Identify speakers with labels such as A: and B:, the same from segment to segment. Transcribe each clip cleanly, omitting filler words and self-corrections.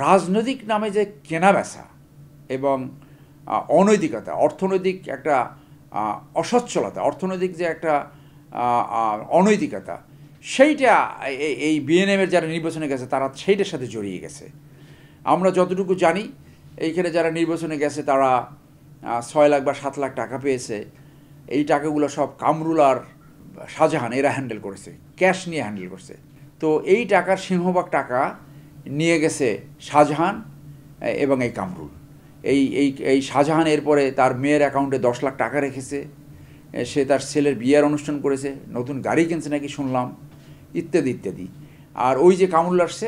A: রাজনৈতিক নামে যে কেনাবেচা এবং অনৈতিকতা, অর্থনৈতিক একটা অসচ্ছলতা, অর্থনৈতিক যে একটা অনৈতিকতা, সেইটা এই বিএনএমের যারা নির্বাচনে গেছে তারা সেইটার সাথে জড়িয়ে গেছে। আমরা যতটুকু জানি এইখানে যারা নির্বাচনে গেছে তারা 6 লাখ বা 7 লাখ টাকা পেয়েছে। এই টাকাগুলো সব কামরুল আর শাহজাহান এরা হ্যান্ডেল করেছে, ক্যাশ নিয়ে হ্যান্ডেল করছে। তো এই টাকার সিংহভাগ টাকা নিয়ে গেছে শাহজাহান এবং এই কামরুল। এই এই এই শাহজাহান এরপরে তার মেয়ের অ্যাকাউন্টে 10 লাখ টাকা রেখেছে, সে তার ছেলের বিয়ের অনুষ্ঠান করেছে, নতুন গাড়ি কিনছে নাকি শুনলাম, ইত্যাদি ইত্যাদি। আর ওই যে কামরুল আসছে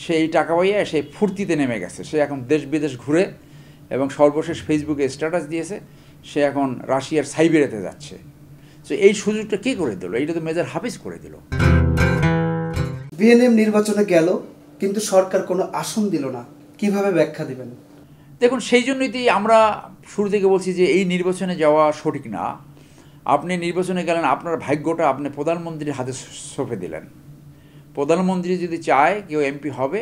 A: সেই টাকা পাইয়া সে ফুর্তিতে নেমে গেছে, সে এখন দেশ বিদেশ ঘুরে এবং সর্বশেষ ফেসবুকে স্ট্যাটাস দিয়েছে সে এখন রাশিয়ার সাইবেরিয়াতে যাচ্ছে। তো এই সুযোগটা কে করে দিল? এইটা তো মেজর হাফিজ করে দিল।
B: বিএনএম নির্বাচনে গেল কিন্তু সরকার কোনো আসন দিল না, কিভাবে ব্যাখ্যা দিবেন?
A: দেখুন, সেই জন্যই তো আমরা শুরু থেকে বলছি যে এই নির্বাচনে যাওয়া সঠিক না। আপনি নির্বাচনে গেলেন, আপনার ভাগ্যটা আপনি প্রধানমন্ত্রীর হাতে সঁপে দিলেন। প্রধানমন্ত্রী যদি চায় কেউ এমপি হবে,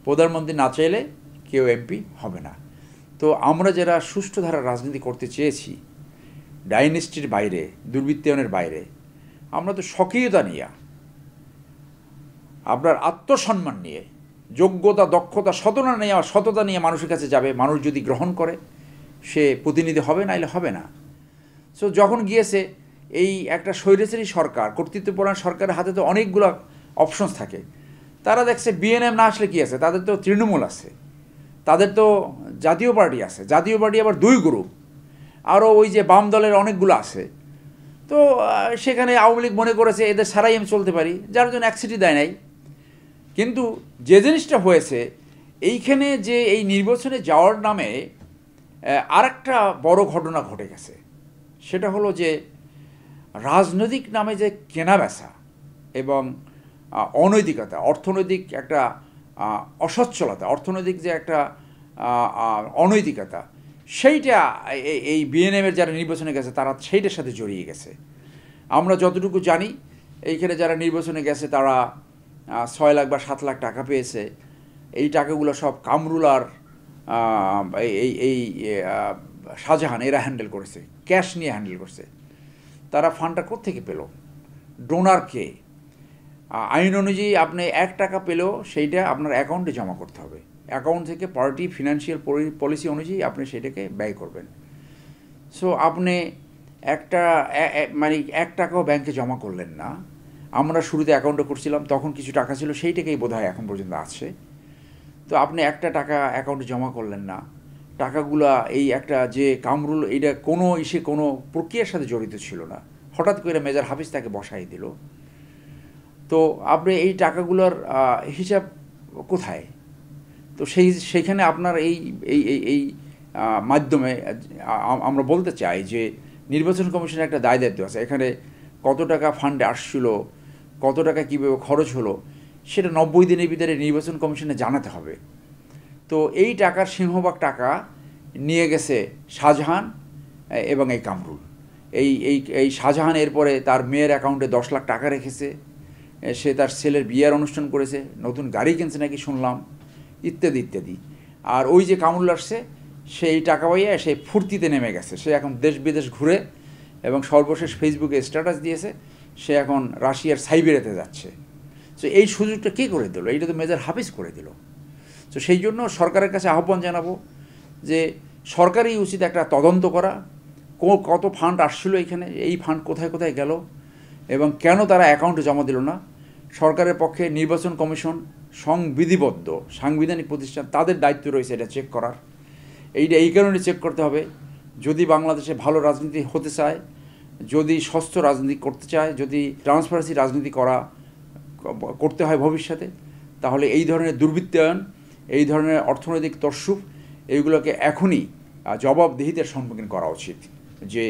A: প্রধানমন্ত্রী না চাইলে কেউ এমপি হবে না। তো আমরা যারা সুষ্ঠু ধারার রাজনীতি করতে চেয়েছি, ডাইনেস্টির বাইরে, দুর্বৃত্তায়নের বাইরে, আমরা তো স্বকীয়তা নিয়ে, আপনার আত্মসম্মান নিয়ে, যোগ্যতা, দক্ষতা, সততা নিয়ে মানুষের কাছে যাবে। মানুষ যদি গ্রহণ করে সে প্রতিনিধি হবে, নাইলে হবে না। সো যখন গিয়েছে এই একটা স্বৈরাচারী সরকার, কর্তৃত্বপরায়ণ সরকারের হাতে তো অনেকগুলো অপশনস থাকে। তারা দেখছে বিএনএম না আসলে কী আছে, তাদের তো তৃণমূল আছে, তাদের তো জাতীয় পার্টি আছে, জাতীয় পার্টি আবার 2 গ্রুপ, আরও ওই যে বাম দলের অনেকগুলো আছে। তো সেখানে আওয়ামী লীগ মনে করেছে এদের ছাড়াই আমি চলতে পারি, যার জন্য এক সিটি দেয় নাই। কিন্তু যে জিনিসটা হয়েছে এইখানে, যে এই নির্বাচনে যাওয়ার নামে আরেকটা বড় ঘটনা ঘটে গেছে, সেটা হলো যে রাজনৈতিক নামে যে কেনাবেচা এবং অনৈতিকতা, অর্থনৈতিক একটা অসচ্ছলতা, অর্থনৈতিক যে একটা অনৈতিকতা, সেইটা এই বিএনএমের যারা নির্বাচনে গেছে তারা সেইটার সাথে জড়িয়ে গেছে। আমরা যতটুকু জানি এইখানে যারা নির্বাচনে গেছে তারা 6 লাখ বা 7 লাখ টাকা পেয়েছে। এই টাকাগুলো সব কামরুল আর এই শাহজাহান এরা হ্যান্ডেল করেছে, ক্যাশ নিয়ে হ্যান্ডেল করছে। তারা ফান্ডটা কোত্থেকে পেল? ডোনার কে? আইন অনুযায়ী আপনি 1 টাকা পেলেও সেইটা আপনার অ্যাকাউন্টে জমা করতে হবে। অ্যাকাউন্ট থেকে পার্টি ফিনান্সিয়াল পলিসি অনুযায়ী আপনি সেটাকে ব্যয় করবেন। সো আপনি মানে 1 টাকাও ব্যাংকে জমা করলেন না। আমরা শুরুতে অ্যাকাউন্টে করছিলাম, তখন কিছু টাকা ছিল, সেইটাকেই বোধহয় এখন পর্যন্ত আছে। তো আপনি 1 টাকা অ্যাকাউন্টে জমা করলেন না। টাকাগুলা এই একটা যে কামরুল, এইটা কোনো প্রক্রিয়ার সাথে জড়িত ছিল না, হঠাৎ করে মেজর হাফিজ তাকে বসাই দিল। তো আপনি এই টাকাগুলোর হিসাব কোথায়? তো সেইখানে আপনার এই মাধ্যমে আমরা বলতে চাই যে নির্বাচন কমিশনের একটা দায় দায়িত্ব আছে। এখানে কত টাকা ফান্ডে আসছিল, কত টাকা কীভাবে খরচ হলো, সেটা 90 দিনের ভিতরে নির্বাচন কমিশনে জানাতে হবে। তো এই টাকার সিংহভাগ টাকা নিয়ে গেছে শাহজাহান এবং এই কামরুল। এই শাহজাহান এরপরে তার মেয়ের অ্যাকাউন্টে 10 লাখ টাকা রেখেছে, সে তার ছেলের বিয়ের অনুষ্ঠান করেছে, নতুন গাড়ি কিনছে নাকি শুনলাম, ইত্যাদি ইত্যাদি। আর ওই যে কামরুল আসছে সেই টাকা পাইয়া সে ফুর্তিতে নেমে গেছে, সে এখন দেশ বিদেশ ঘুরে এবং সর্বশেষ ফেসবুকে স্ট্যাটাস দিয়েছে সে এখন রাশিয়ার সাইবেরিয়াতে যাচ্ছে। তো এই সুযোগটা কে করে দিল? এইটা তো মেজর হাফিজ করে দিল। তো সেই জন্য সরকারের কাছে আহ্বান জানাবো যে সরকারই উচিত একটা তদন্ত করা, কত ফান্ড আসছিল এখানে, এই ফান্ড কোথায় কোথায় গেল এবং কেন তারা অ্যাকাউন্টে জমা দিল না। সরকারের পক্ষে নির্বাচন কমিশন সংবিধিবদ্ধ সাংবিধানিক প্রতিষ্ঠান, তাদের দায়িত্ব রয়েছে এটা চেক করার। এই কারণে চেক করতে হবে, যদি বাংলাদেশে ভালো রাজনীতি হতে চায়, যদি স্বচ্ছ রাজনীতি করতে চায়, যদি ট্রান্সপারেন্সি রাজনীতি করতে হয় ভবিষ্যতে, তাহলে এই ধরনের দুর্বৃত্তায়ন, এই ধরনের অর্থনৈতিক তরসুপ, এইগুলোকে এখনই জবাবদিহিতার সম্মুখীন করা উচিত। যে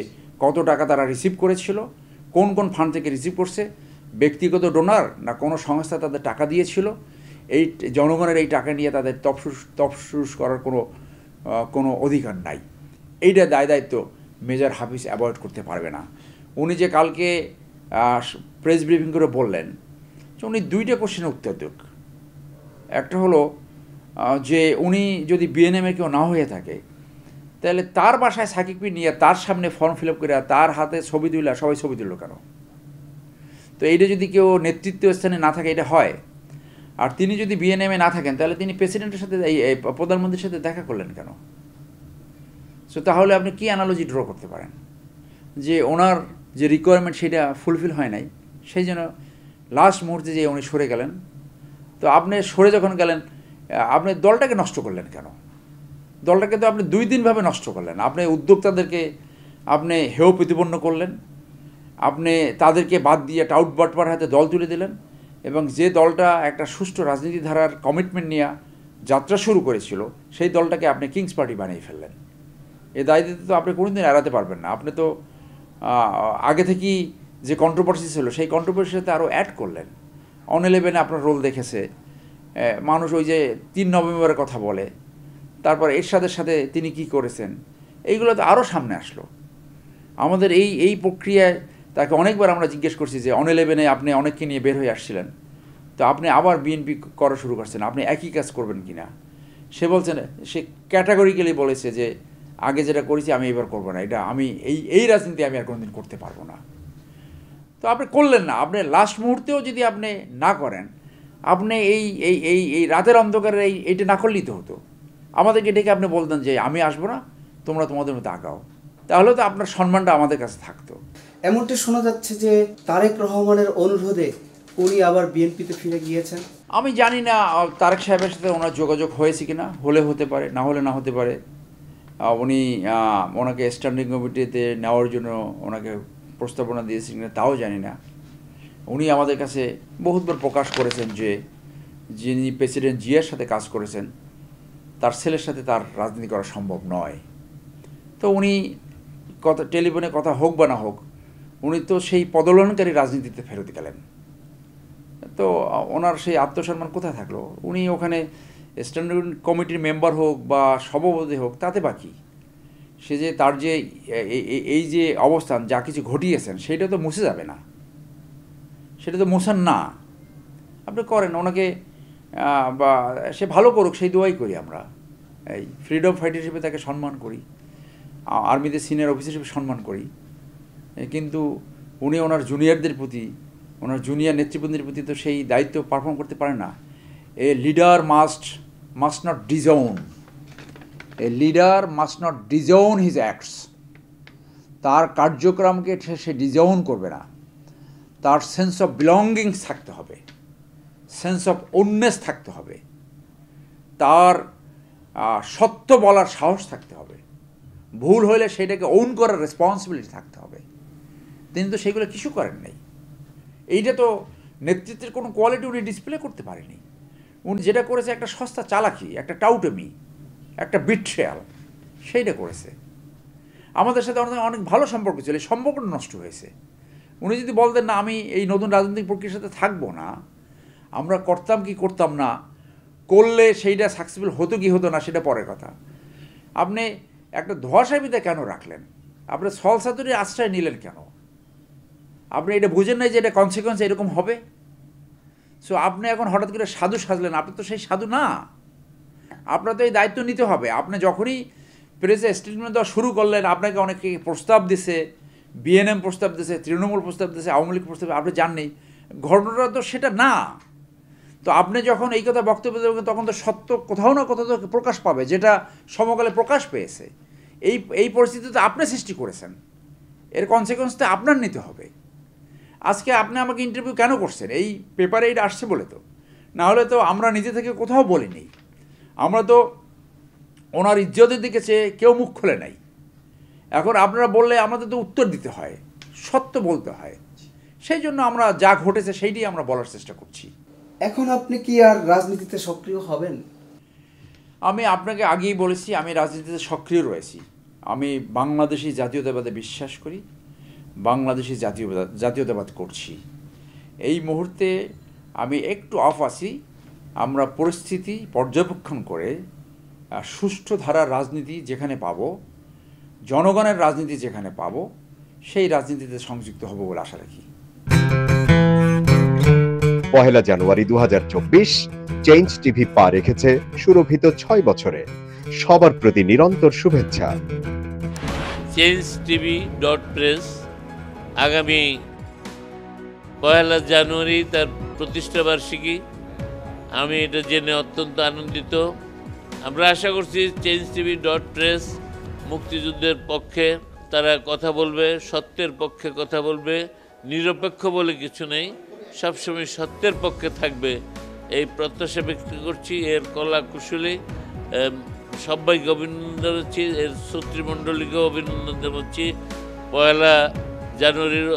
A: কত টাকা তারা রিসিভ করেছিল, কোন কোন ফান্ড থেকে রিসিভ করছে, ব্যক্তিগত ডোনার না কোনো সংস্থা তাদের টাকা দিয়েছিল, এই জনগণের এই টাকা নিয়ে তাদের তফসুস করার কোনো অধিকার নাই। এইটা দায়িত্ব মেজর হাফিজ অ্যাভয়েড করতে পারবে না। উনি যে কালকে প্রেস ব্রিফিং করে বললেন যে উনি 2টা কোশ্চেনের উত্তর দেন। একটা হলো যে উনি যদি বিএনএমে কেউ না হয়ে থাকে তাহলে তার বাসায় সাকিবকে নিয়ে তার সামনে ফর্ম ফিল আপ করে তার হাতে ছবি তুললে সবাই ছবি তুললো কেন? তো এইটা যদি কেউ নেতৃত্ব স্থানে না থাকে এটা হয়। আর তিনি যদি বিএনএমে না থাকেন তাহলে তিনি প্রেসিডেন্টের সাথে এই প্রধানমন্ত্রীর সাথে দেখা করলেন কেন? সো তাহলে আপনি কি অ্যানালজি ড্র করতে পারেন যে ওনার যে রিকোয়ারমেন্ট সেটা ফুলফিল হয় নাই, সেই জন্য লাস্ট মুহূর্তে যে উনি সরে গেলেন। তো আপনি সরে যখন গেলেন আপনি দলটাকে নষ্ট করলেন কেন? দলটাকে তো আপনি 2-3 ভাবে নষ্ট করলেন। আপনি উদ্যোক্তাদেরকে আপনি হেয় প্রতিপন্ন করলেন, আপনি তাদেরকে বাদ দিয়ে টাউট বাটপার হাতে দল তুলে দিলেন, এবং যে দলটা একটা সুষ্ঠু রাজনীতি ধারার কমিটমেন্ট নিয়ে যাত্রা শুরু করেছিল সেই দলটাকে আপনি কিংস পার্টি বানিয়ে ফেললেন। এই দায়িত্ব তো আপনি কোনোদিন এড়াতে পারবেন না। আপনি তো আগে থেকেই যে কন্ট্রোভার্সি ছিল সেই কন্ট্রোভার্সির সাথে আরও অ্যাড করলেন। অন 11 আপনার রোল দেখেছে মানুষ, ওই যে 3 নভেম্বরের কথা বলে, তারপর এরশাদের সাথে তিনি কি করেছেন, এইগুলো তো আরও সামনে আসলো। আমাদের এই প্রক্রিয়ায় তাকে অনেকবার আমরা জিজ্ঞেস করছি যে অন 11 আপনি অনেককে নিয়ে বের হয়ে আসছিলেন, তো আপনি আবার বিএনপি করা শুরু করছেন, আপনি একই কাজ করবেন কি না? সে বলছেন, সে ক্যাটাগরিক্যালি বলেছে যে আগে যেটা করেছি আমি এবার করবো না, এটা আমি এই রাজনীতি আমি আর কোনোদিন করতে পারবো না। তো আপনি করলেন না। আপনি লাস্ট মুহূর্তেও যদি আপনি না করেন, আপনি এই রাতের অন্ধকারে এইটা না করলেই তো হতো। আমাদেরকে ডেকে আপনি বলতেন যে আমি আসবো না, তোমরা তোমাদের মতো আগাও, তাহলে তো আপনার সম্মানটা আমাদের কাছে থাকতো।
B: এমনটি শোনা যাচ্ছে যে তারেক রহমানের অনুরোধে উনি আবার বিএনপিতে ফিরে গিয়েছেন।
A: আমি জানি না তারেক সাহেবের সাথে ওনার যোগাযোগ হয়েছে কিনা, হলে হতে পারে, না হলে না হতে পারে। উনি ওনাকে স্ট্যান্ডিং কমিটিতে নেওয়ার জন্য ওনাকে প্রস্তাবনা দিয়েছেন কিনা তাও জানি না। উনি আমাদের কাছে বহুতবার প্রকাশ করেছেন যে যিনি প্রেসিডেন্ট জিয়ার সাথে কাজ করেছেন তার ছেলের সাথে তার রাজনীতি করা সম্ভব নয়। তো উনি কথা টেলিফোনে কথা হোক বা না হোক, উনি তো সেই পদলনকারী রাজনীতিতে ফেরত গেলেন। তো ওনার সেই আত্মসম্মান কোথায় থাকলো? উনি ওখানে স্ট্যান্ডিং কমিটির মেম্বার হোক বা সভাপতি হোক, তাতে বাকি সে যে তার যে এই যে অবস্থান যা কিছু ঘটিয়েছেন সেটা তো মুছে যাবে না, সেটা তো মোছান না। আপনি করেন ওনাকে, বা সে ভালো করুক সেই দোয়াই করি আমরা। এই ফ্রিডম ফাইটার হিসেবে তাকে সম্মান করি, আর্মিতে সিনিয়র অফিসার হিসেবে সম্মান করি, কিন্তু উনি ওনার জুনিয়রদের প্রতি, ওনার জুনিয়র নেতৃবৃন্দের প্রতি তো সেই দায়িত্ব পারফর্ম করতে পারে না। A leader must not disown, a leader must not disown his acts. তার কার্যক্রমকে সে ডিজাউন করবে না। তার সেন্স অফ বিলঙ্গিংস থাকতে হবে, সেন্স অফ ওননেস থাকতে হবে, তার সত্য বলার সাহস থাকতে হবে, ভুল হলে সেটাকে ওন করার রেসপন্সিবিলিটি থাকতে হবে। তিনি তো সেগুলো কিছু করেন নাই। এইটা তো নেতৃত্বের কোনো কোয়ালিটি উনি ডিসপ্লে করতে পারেনি। উনি যেটা করেছে একটা সস্তা চালাকি, একটা টাউটমি, একটা বিট্রেয়াল, সেইটা করেছে। আমাদের সাথে অনেক ভালো সম্পর্ক ছিল, এই সম্পর্কটা নষ্ট হয়েছে। উনি যদি বলতেন না আমি এই নতুন রাজনৈতিক প্রক্রিয়ার সাথে থাকবো না, আমরা করতাম কি করতাম না, করলে সেইটা সাকসেসফুল হতো কি হতো না সেটা পরের কথা। আপনি একটা ধোয়াশাবিদা কেন রাখলেন? আপনি সলসাতুরির আশ্রয় নিলেন কেন? আপনি এটা বুঝেন নাই যে এটা কনসিকোয়েন্স এরকম হবে? সো আপনি এখন হঠাৎ করে সাধু সাজলেন, আপনি তো সেই সাধু না। আপনার তো এই দায়িত্ব নিতে হবে। আপনি যখনই প্রেসে স্টেটমেন্ট দেওয়া শুরু করলেন, আপনাকে অনেকে প্রস্তাব দিছে, বিএনএম প্রস্তাব দিছে, তৃণমূল প্রস্তাব দিছে, আওয়ামী লীগ প্রস্তাব, আপনি জাননি। ঘটনাটা তো সেটা না। তো আপনি যখন এই কথা বক্তব্য দেবেন তখন তো সত্য কোথাও না কোথাও তো প্রকাশ পাবে, যেটা সমকালে প্রকাশ পেয়েছে। এই পরিস্থিতিতে আপনি সৃষ্টি করেছেন, এর কনসিকোয়েন্সটা আপনার নিতে হবে। আজকে আপনি আমাকে ইন্টারভিউ কেন করছেন? এই পেপারে এইটা আসছে বলে তো, না হলে তো আমরা নিজে থেকে কোথাও বলিনি। আমরা তো ওনার ইজ্জতের দিকে চেয়ে কেউ মুখ খোলে নাই। এখন আপনারা বললে আমাদের তো উত্তর দিতে হয়, সত্য বলতে হয়। সেই জন্য আমরা যা ঘটেছে সেইটাই আমরা বলার চেষ্টা করছি।
B: এখন আপনি কি আর রাজনীতিতে সক্রিয় হবেন?
A: আমি আপনাকে আগেই বলেছি, আমি রাজনীতিতে সক্রিয় রয়েছি। আমি বাংলাদেশি জাতীয়তাবাদে বিশ্বাস করি, বাংলাদেশি জাতীয়তাবাদ করছি। এই মুহূর্তে আমি একটু অফ আছি। আমরা পরিস্থিতি পর্যবেক্ষণ করে সুষ্ঠু ধারার রাজনীতি যেখানে পাব, জনগণের রাজনীতি যেখানে পাব, সেই রাজনীতিতে সংযুক্ত হব বলে আশা রাখি।
C: 1 জানুয়ারি 2024 চেঞ্জ টিভি পা রেখেছে সুরভিত 6 বছরে। সবার প্রতি নিরন্তর শুভেচ্ছা।
D: changetv.press আগামী 1 জানুয়ারি তার প্রতিষ্ঠা বার্ষিকী। আমি এটা জেনে অত্যন্ত আনন্দিত। আমরা আশা করছি changetv.press মুক্তিযুদ্ধের পক্ষে তারা কথা বলবে, সত্যের পক্ষে কথা বলবে, নিরপেক্ষ বলে কিছু নেই, সবসময় সত্যের পক্ষে থাকবে এই প্রত্যাশা ব্যক্ত করছি। এর কলা কুশলী সবাইকে অভিনন্দন জানাচ্ছি, এর শ্রোতৃমণ্ডলীকেও অভিনন্দন জানাচ্ছি। 1 জানুয়ারির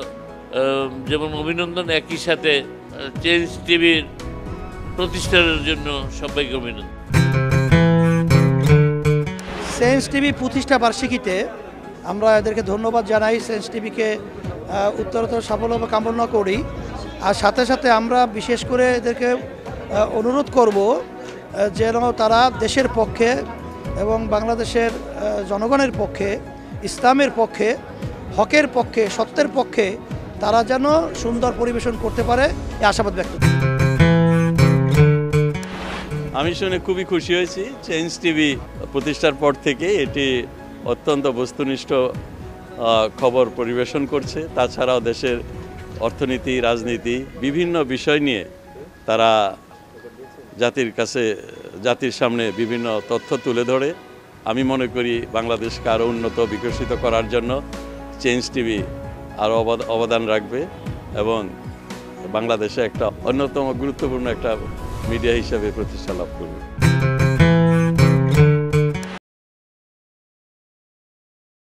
D: যেমন অভিনন্দন, একই সাথে চেঞ্জ টিভির প্রতিষ্ঠানের জন্য সবাইকে অভিনন্দন।
E: চেঞ্জ টিভি প্রতিষ্ঠা বার্ষিকীতে আমরা এদেরকে ধন্যবাদ জানাই। চেঞ্জ টিভিকে উত্তরোত্তর সাফল্য কামনা করি। আর সাথে সাথে আমরা বিশেষ করে এদেরকে অনুরোধ করব যেন তারা দেশের পক্ষে এবং বাংলাদেশের জনগণের পক্ষে, ইসলামের পক্ষে, হকের পক্ষে, সত্যের পক্ষে তারা যেন সুন্দর পরিবেশন করতে পারে এই আশাবাদ ব্যক্ত করি।
F: আমি শুনে খুবই খুশি হয়েছি। চেঞ্জ টিভি প্রতিষ্ঠার পর থেকে এটি অত্যন্ত বস্তুনিষ্ঠ খবর পরিবেশন করছে। তাছাড়াও দেশের অর্থনীতি, রাজনীতি বিভিন্ন বিষয় নিয়ে তারা জাতির সামনে বিভিন্ন তথ্য তুলে ধরে। আমি মনে করি বাংলাদেশকে আরও উন্নত বিকশিত করার জন্য চেঞ্জ টিভি আরও অবদান রাখবে এবং বাংলাদেশে একটা অন্যতম গুরুত্বপূর্ণ একটা মিডিয়া হিসেবে প্রতিষ্ঠা লাভ করবে।